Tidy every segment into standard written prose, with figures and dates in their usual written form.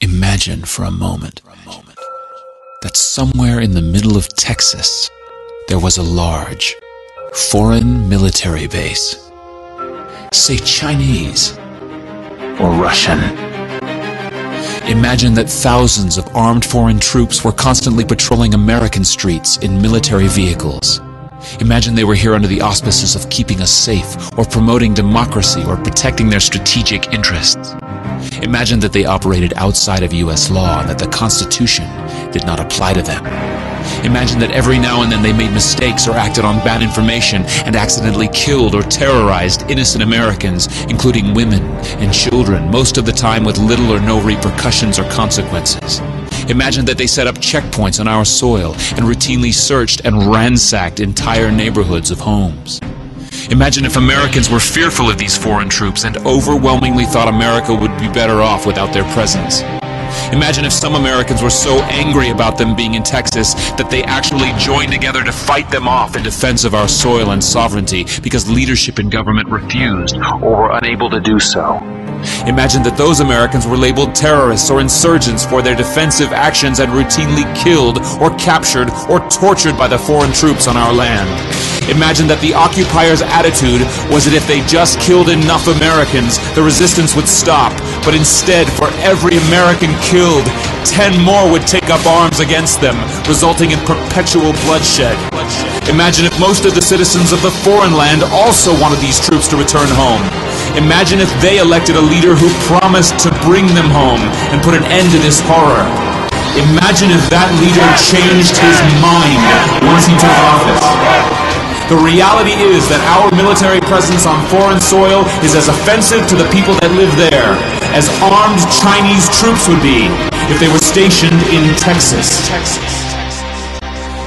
Imagine for a moment that somewhere in the middle of Texas there was a large foreign military base, say Chinese or Russian. Imagine that thousands of armed foreign troops were constantly patrolling American streets in military vehicles. Imagine they were here under the auspices of keeping us safe, or promoting democracy, or protecting their strategic interests. Imagine that they operated outside of U.S. law and that the Constitution did not apply to them. Imagine that every now and then they made mistakes or acted on bad information and accidentally killed or terrorized innocent Americans, including women and children, most of the time with little or no repercussions or consequences. Imagine that they set up checkpoints on our soil and routinely searched and ransacked entire neighborhoods of homes. Imagine if Americans were fearful of these foreign troops and overwhelmingly thought America would be better off without their presence. Imagine if some Americans were so angry about them being in Texas that they actually joined together to fight them off in defense of our soil and sovereignty because leadership in government refused or were unable to do so. Imagine that those Americans were labeled terrorists or insurgents for their defensive actions and routinely killed or captured or tortured by the foreign troops on our land. Imagine that the occupiers' attitude was that if they just killed enough Americans, the resistance would stop, but instead, for every American killed, 10 more would take up arms against them, resulting in perpetual bloodshed. Imagine if most of the citizens of the foreign land also wanted these troops to return home. Imagine if they elected a leader who promised to bring them home and put an end to this horror. Imagine if that leader changed his mind once he took office. The reality is that our military presence on foreign soil is as offensive to the people that live there as armed Chinese troops would be if they were stationed in Texas.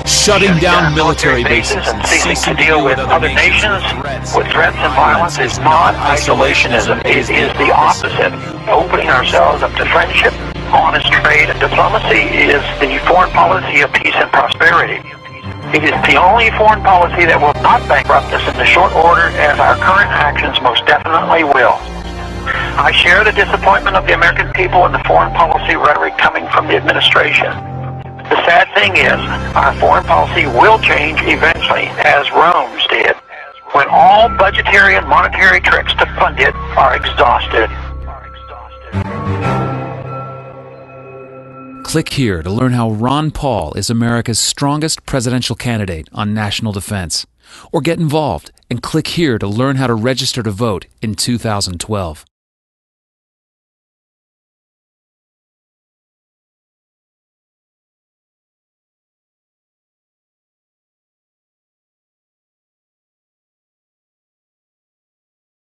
Shutting down military bases and ceasing to deal with other nations with threats and violence is not isolationism. It is the opposite. Opening ourselves up to friendship, honest trade, and diplomacy is the foreign policy of peace and prosperity. It is the only foreign policy that will not bankrupt us in the short order, as our current actions most definitely will. I share the disappointment of the American people in the foreign policy rhetoric coming from the administration. The sad thing is, our foreign policy will change eventually, as Rome's did, when all budgetary and monetary tricks to fund it are exhausted. Click here to learn how Ron Paul is America's strongest presidential candidate on national defense. Or get involved and click here to learn how to register to vote in 2012.